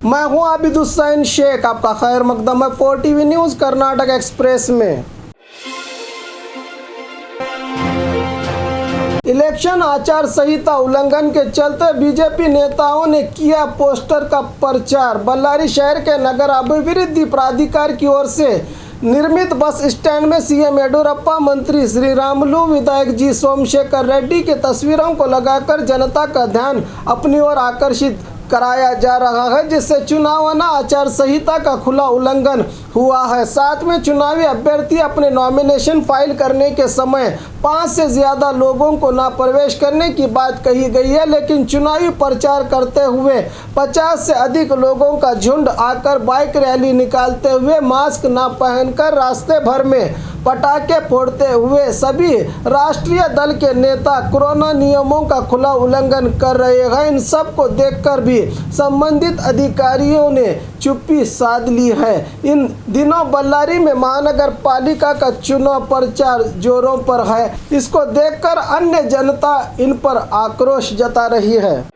मैं हूं आबिद हुसैन शेख, आपका खैर मकदम है 4TV न्यूज़ कर्नाटक एक्सप्रेस में। इलेक्शन आचार संहिता उल्लंघन के चलते बीजेपी नेताओं ने किया पोस्टर का प्रचार। बल्लारी शहर के नगर अभिवृद्धि प्राधिकार की ओर से निर्मित बस स्टैंड में सीएम येडियुरप्पा, मंत्री श्रीरामुलु, विधायक जी सोमशेखर रेड्डी के तस्वीरों को लगाकर जनता का ध्यान अपनी ओर आकर्षित कराया जा रहा है, जिससे चुनाव आचार संहिता का खुला उल्लंघन हुआ है। साथ में चुनावी अभ्यर्थी अपने नॉमिनेशन फाइल करने के समय 5 से ज़्यादा लोगों को न प्रवेश करने की बात कही गई है, लेकिन चुनावी प्रचार करते हुए 50 से अधिक लोगों का झुंड आकर बाइक रैली निकालते हुए मास्क न पहनकर रास्ते भर में पटाखे फोड़ते हुए सभी राष्ट्रीय दल के नेता कोरोना नियमों का खुला उल्लंघन कर रहे हैं। इन सब को देखकर भी संबंधित अधिकारियों ने चुप्पी साध ली है। इन दिनों बल्लारी में महानगर पालिका का चुनाव प्रचार जोरों पर है। इसको देखकर अन्य जनता इन पर आक्रोश जता रही है।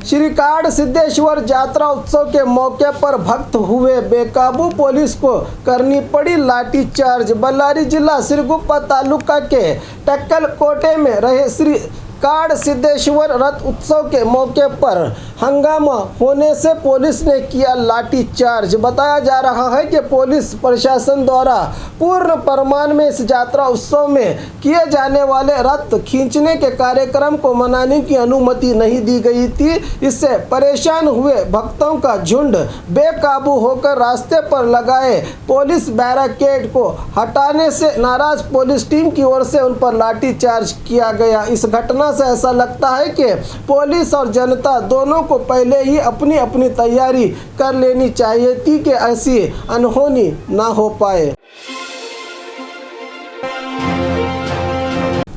श्रीकाड़ सिद्धेश्वर यात्रा उत्सव के मौके पर भक्त हुए बेकाबू, पुलिस को करनी पड़ी लाठीचार्ज। बल्लारी जिला सिरगुप्पा तालुका के टक्कलकोटे में रहे श्रीकाड़ सिद्धेश्वर रथ उत्सव के मौके पर हंगामा होने से पुलिस ने किया लाठीचार्ज। बताया जा रहा है कि पुलिस प्रशासन द्वारा पूर्ण प्रमाण में इस यात्रा उत्सव में किए जाने वाले रथ खींचने के कार्यक्रम को मनाने की अनुमति नहीं दी गई थी। इससे परेशान हुए भक्तों का झुंड बेकाबू होकर रास्ते पर लगाए पुलिस बैरिकेड को हटाने से नाराज पुलिस टीम की ओर से उन पर लाठीचार्ज किया गया। इस घटना से ऐसा लगता है कि पुलिस और जनता दोनों को पहले ही अपनी अपनी तैयारी कर लेनी चाहिए थी कि ऐसी अनहोनी ना हो पाए।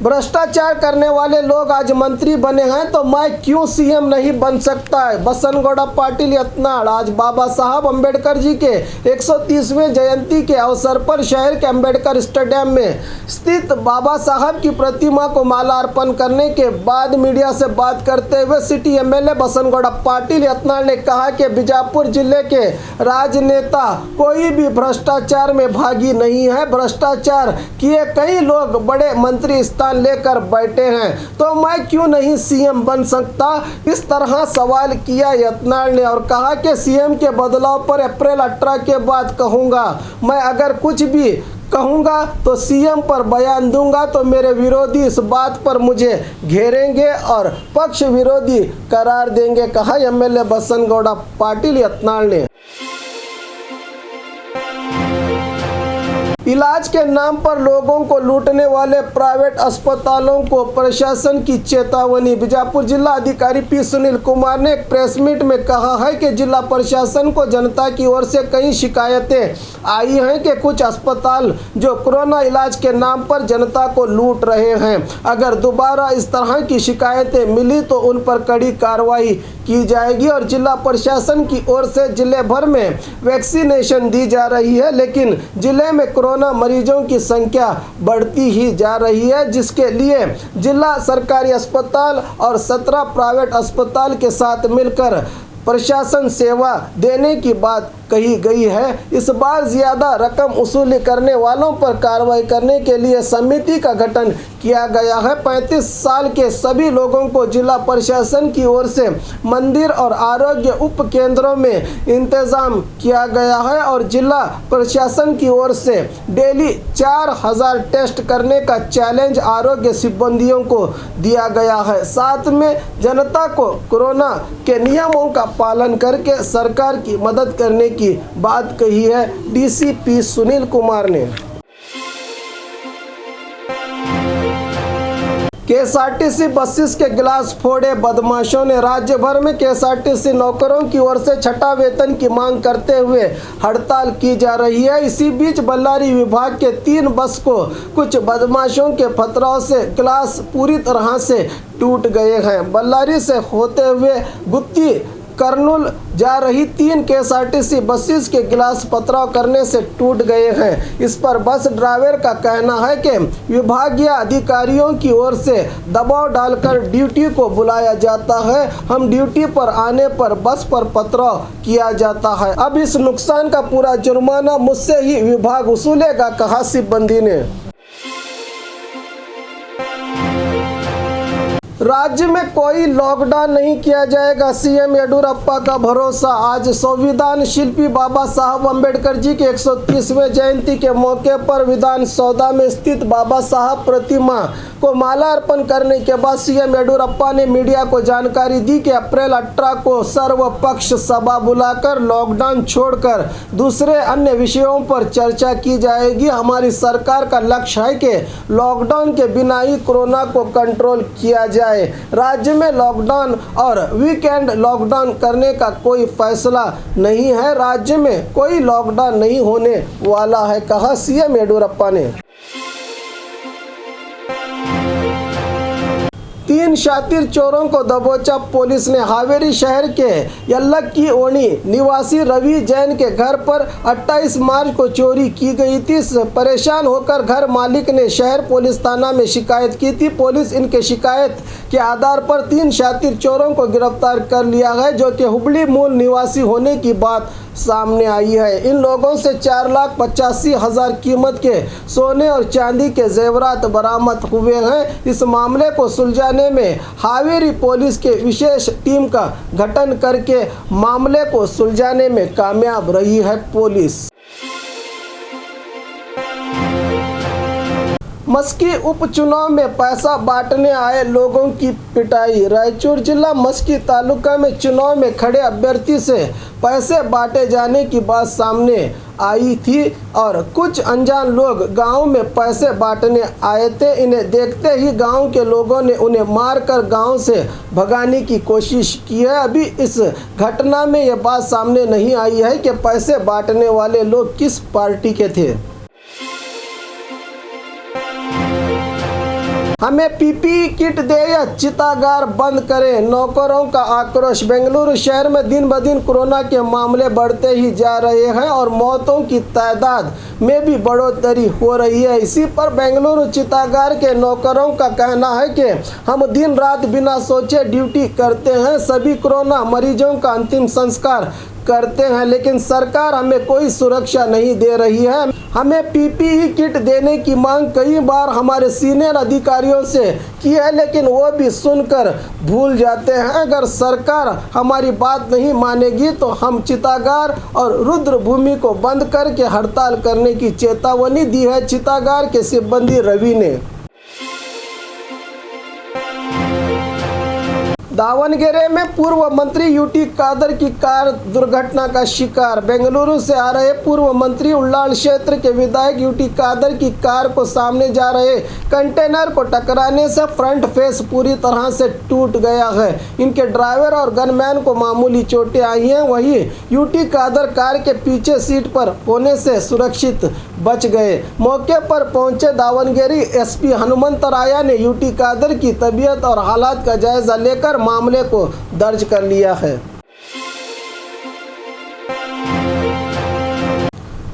भ्रष्टाचार करने वाले लोग आज मंत्री बने हैं तो मैं क्यों सीएम नहीं बन सकता है। बसनगौड़ा पाटिल यत्नाड़ आज बाबा साहब अम्बेडकर जी के 130वें जयंती के अवसर पर शहर के अम्बेडकर स्टेडियम में स्थित बाबा साहब की प्रतिमा को मालार्पण करने के बाद मीडिया से बात करते हुए सिटी एमएलए बसनगौड़ा पाटिल यत्नाड़ ने कहा कि बीजापुर जिले के राजनेता कोई भी भ्रष्टाचार में भागी नहीं है। भ्रष्टाचार किए कई लोग बड़े मंत्री लेकर बैठे हैं तो मैं क्यों नहीं सीएम बन सकता। इस तरह सवाल किया यत्नाड़ ने और कहा कि सीएम के बदलाव पर अप्रैल 18 के बाद कहूंगा। मैं अगर कुछ भी कहूंगा तो सीएम पर बयान दूंगा तो मेरे विरोधी इस बात पर मुझे घेरेंगे और पक्ष विरोधी करार देंगे, कहा एमएलए बसनगौड़ा पाटिल यत्नाड़ ने। इलाज के नाम पर लोगों को लूटने वाले प्राइवेट अस्पतालों को प्रशासन की चेतावनी। बीजापुर जिला अधिकारी पी सुनील कुमार ने एक प्रेस मीट में कहा है कि जिला प्रशासन को जनता की ओर से कई शिकायतें आई हैं कि कुछ अस्पताल जो कोरोना इलाज के नाम पर जनता को लूट रहे हैं। अगर दोबारा इस तरह की शिकायतें मिली तो उन पर कड़ी कार्रवाई की जाएगी और जिला प्रशासन की ओर से जिले भर में वैक्सीनेशन दी जा रही है, लेकिन जिले में कोरोना मरीजों की संख्या बढ़ती ही जा रही है, जिसके लिए जिला सरकारी अस्पताल और 17 प्राइवेट अस्पताल के साथ मिलकर प्रशासन सेवा देने की बात कही गई है। इस बार ज़्यादा रकम वसूली करने वालों पर कार्रवाई करने के लिए समिति का गठन किया गया है। 35 साल के सभी लोगों को जिला प्रशासन की ओर से मंदिर और आरोग्य उप केंद्रों में इंतजाम किया गया है और जिला प्रशासन की ओर से डेली 4000 टेस्ट करने का चैलेंज आरोग्य सिब्बंदियों को दिया गया है। साथ में जनता को कोरोना के नियमों का पालन करके सरकार की मदद करने की बात कही है डीसीपी सुनील कुमार ने। केएसआरटीसी बसेस के गिलास फोड़े बदमाशों ने। राज्य भर में केएसआरटीसी नौकरों की ओर से छठा वेतन की मांग करते हुए हड़ताल की जा रही है। इसी बीच बल्लारी विभाग के 3 बस को कुछ बदमाशों के पथराव से गिलास पूरी तरह से टूट गए हैं। बल्लारी से होते हुए गुत्ती कर्नूल जा रही 3 KSRTC बसेस के गिलास पथराव करने से टूट गए हैं। इस पर बस ड्राइवर का कहना है कि विभागीय अधिकारियों की ओर से दबाव डालकर ड्यूटी को बुलाया जाता है। हम ड्यूटी पर आने पर बस पर पथराव किया जाता है। अब इस नुकसान का पूरा जुर्माना मुझसे ही विभाग वसूलेगा, कहा सिब्बंदी ने। राज्य में कोई लॉकडाउन नहीं किया जाएगा, सीएम येडियुरप्पा का भरोसा। आज संविधान शिल्पी बाबा साहब अम्बेडकर जी के 130वें जयंती के मौके पर विधान सौदा में स्थित बाबा साहब प्रतिमा को माला अर्पण करने के बाद सीएम येडियुरप्पा ने मीडिया को जानकारी दी कि अप्रैल 18 को सर्वपक्ष सभा बुलाकर लॉकडाउन छोड़कर दूसरे अन्य विषयों पर चर्चा की जाएगी। हमारी सरकार का लक्ष्य है कि लॉकडाउन के बिना ही कोरोना को कंट्रोल किया जाए। राज्य में लॉकडाउन और वीकेंड लॉकडाउन करने का कोई फैसला नहीं है। राज्य में कोई लॉकडाउन नहीं होने वाला है, कहा सीएम येडियुरप्पा ने। 3 शातिर चोरों को दबोचा पुलिस ने। हावेरी शहर के यल्लक्की ओणी निवासी रवि जैन के घर पर 28 मार्च को चोरी की गई थी। परेशान होकर घर मालिक ने शहर पुलिस थाना में शिकायत की थी। पुलिस इनके शिकायत के आधार पर 3 शातिर चोरों को गिरफ्तार कर लिया है, जो कि हुबली मूल निवासी होने की बात सामने आई है। इन लोगों से 4,85,000 कीमत के सोने और चांदी के जेवरात बरामद हुए हैं। इस मामले को सुलझाने में हावेरी पुलिस के विशेष टीम का गठन करके मामले को सुलझाने में कामयाब रही है पुलिस। मस्की उपचुनाव में पैसा बांटने आए लोगों की पिटाई। रायचूर जिला मस्की तालुका में चुनाव में खड़े अभ्यर्थी से पैसे बांटे जाने की बात सामने आई थी और कुछ अनजान लोग गांव में पैसे बांटने आए थे। इन्हें देखते ही गांव के लोगों ने उन्हें मारकर गांव से भगाने की कोशिश की है। अभी इस घटना में यह बात सामने नहीं आई है कि पैसे बांटने वाले लोग किस पार्टी के थे। हमें पीपीई किट दे या चितागार बंद करें, नौकरों का आक्रोश। बेंगलुरु शहर में दिन ब दिन कोरोना के मामले बढ़ते ही जा रहे हैं और मौतों की तादाद में भी बढ़ोतरी हो रही है। इसी पर बेंगलुरु चितागार के नौकरों का कहना है कि हम दिन रात बिना सोचे ड्यूटी करते हैं, सभी कोरोना मरीजों का अंतिम संस्कार करते हैं, लेकिन सरकार हमें कोई सुरक्षा नहीं दे रही है। हमें पीपीई किट देने की मांग कई बार हमारे सीनियर अधिकारियों से की है, लेकिन वो भी सुनकर भूल जाते हैं। अगर सरकार हमारी बात नहीं मानेगी तो हम चितागार और रुद्रभूमि को बंद करके हड़ताल करने की चेतावनी दी है चितागार के सिब्बंदी रवि ने। दावणगेरे में पूर्व मंत्री यूटी कादर की कार दुर्घटना का शिकार। बेंगलुरु से आ रहे पूर्व मंत्री उल्लाल क्षेत्र के विधायक यूटी कादर की कार को सामने जा रहे कंटेनर को टकराने से फ्रंट फेस पूरी तरह से टूट गया है। इनके ड्राइवर और गनमैन को मामूली चोटें आई हैं। वहीं यूटी कादर कार के पीछे सीट पर होने से सुरक्षित बच गए। मौके पर पहुंचे दावणगेरे एसपी हनुमंत राया ने यूटी कादर की तबीयत और हालात का जायजा लेकर मामले को दर्ज कर लिया है।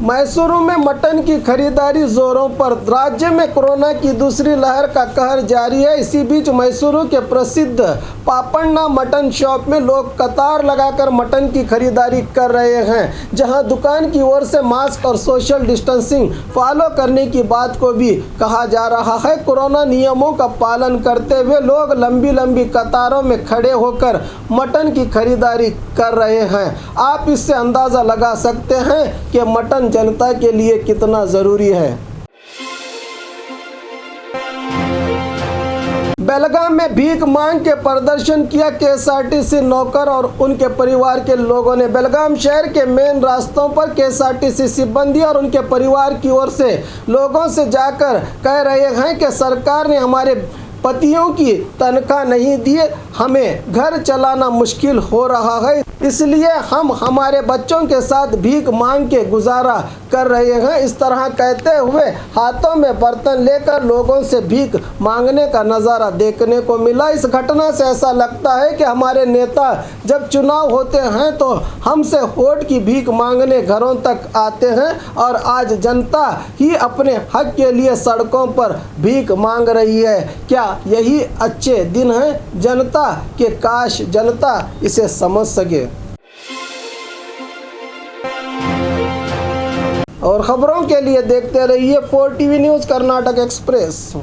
मैसूरू में मटन की खरीदारी जोरों पर। राज्य में कोरोना की दूसरी लहर का कहर जारी है। इसी बीच मैसूरू के प्रसिद्ध पापण्णा मटन शॉप में लोग कतार लगाकर मटन की खरीदारी कर रहे हैं, जहां दुकान की ओर से मास्क और सोशल डिस्टेंसिंग फॉलो करने की बात को भी कहा जा रहा है। कोरोना नियमों का पालन करते हुए लोग लंबी लंबी कतारों में खड़े होकर मटन की खरीदारी कर रहे हैं। आप इससे अंदाज़ा लगा सकते हैं कि मटन जनता के लिए कितना ज़रूरी है। बेलगाम में भीख मांग के प्रदर्शन किया केएसआरटीसी नौकर और उनके परिवार के लोगों ने। बेलगाम शहर के मेन रास्तों पर केएसआरटीसी सिब्बंदी और उनके परिवार की ओर से लोगों से जाकर कह रहे हैं कि सरकार ने हमारे पतियों की तनख्वाह नहीं दी, हमें घर चलाना मुश्किल हो रहा है, इसलिए हम हमारे बच्चों के साथ भीख मांग के गुजारा कर रहे हैं। इस तरह कहते हुए हाथों में बर्तन लेकर लोगों से भीख मांगने का नज़ारा देखने को मिला। इस घटना से ऐसा लगता है कि हमारे नेता जब चुनाव होते हैं तो हमसे वोट की भीख मांगने घरों तक आते हैं और आज जनता ही अपने हक के लिए सड़कों पर भीख मांग रही है। क्या यही अच्छे दिन हैं जनता के? काश जनता इसे समझ सके। और खबरों के लिए देखते रहिए 4 TV न्यूज़ कर्नाटक एक्सप्रेस।